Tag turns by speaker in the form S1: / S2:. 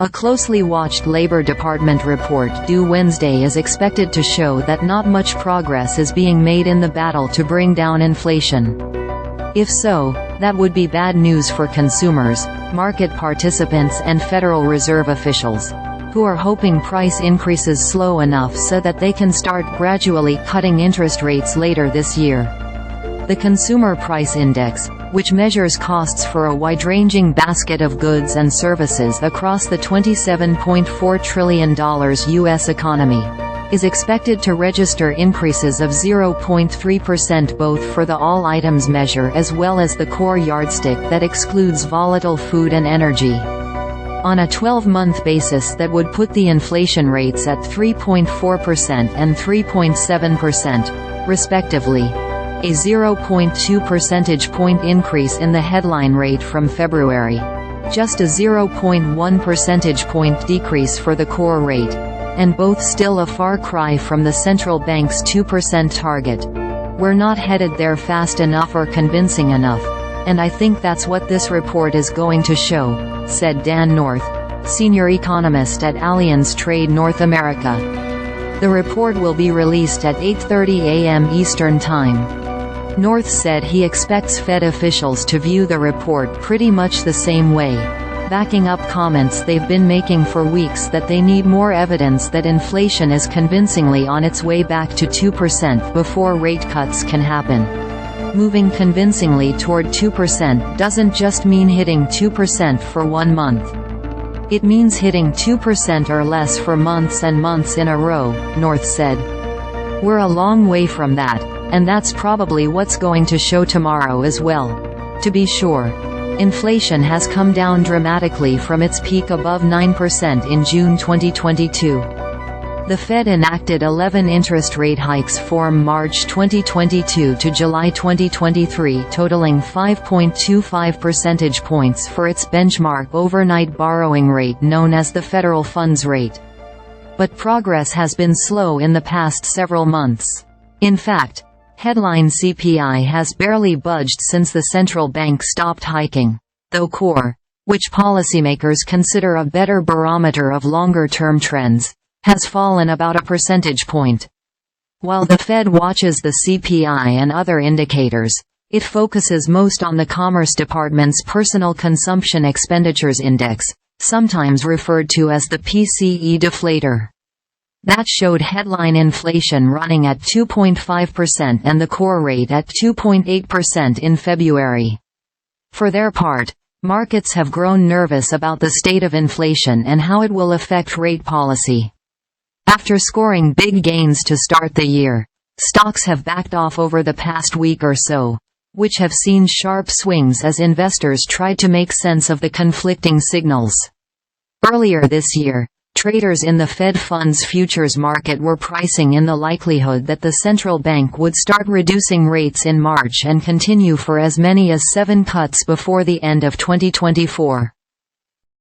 S1: A closely watched Labor Department report due Wednesday is expected to show that not much progress is being made in the battle to bring down inflation. If so, that would be bad news for consumers, market participants and Federal Reserve officials, who are hoping price increases slow enough so that they can start gradually cutting interest rates later this year. The Consumer Price Index, which measures costs for a wide-ranging basket of goods and services across the $27.4 trillion U.S. economy, is expected to register increases of 0.3% both for the all items measure as well as the core yardstick that excludes volatile food and energy. On a 12-month basis, that would put the inflation rates at 3.4% and 3.7%, respectively, a 0.2 percentage point increase in the headline rate from February, just a 0.1 percentage point decrease for the core rate, and both still a far cry from the central bank's 2% target. We're not headed there fast enough or convincing enough, and I think that's what this report is going to show, said Dan North, senior economist at Allianz Trade North America. The report will be released at 8:30 a.m. Eastern Time. North said he expects Fed officials to view the report pretty much the same way, backing up comments they've been making for weeks that they need more evidence that inflation is convincingly on its way back to 2% before rate cuts can happen. Moving convincingly toward 2% doesn't just mean hitting 2% for 1 month. It means hitting 2% or less for months and months in a row, North said. We're a long way from that, and that's probably what's going to show tomorrow as well. To be sure, inflation has come down dramatically from its peak above 9% in June 2022. The Fed enacted 11 interest rate hikes from March 2022 to July 2023, totaling 5.25 percentage points for its benchmark overnight borrowing rate known as the federal funds rate. But progress has been slow in the past several months. In fact, headline CPI has barely budged since the central bank stopped hiking, though core, which policymakers consider a better barometer of longer-term trends, has fallen about a percentage point. While the Fed watches the CPI and other indicators, it focuses most on the Commerce Department's Personal Consumption Expenditures Index, sometimes referred to as the PCE deflator. That showed headline inflation running at 2.5% and the core rate at 2.8% in February. For their part, markets have grown nervous about the state of inflation and how it will affect rate policy. After scoring big gains to start the year, stocks have backed off over the past week or so, which have seen sharp swings as investors tried to make sense of the conflicting signals. Earlier this year, traders in the Fed funds futures market were pricing in the likelihood that the central bank would start reducing rates in March and continue for as many as 7 cuts before the end of 2024.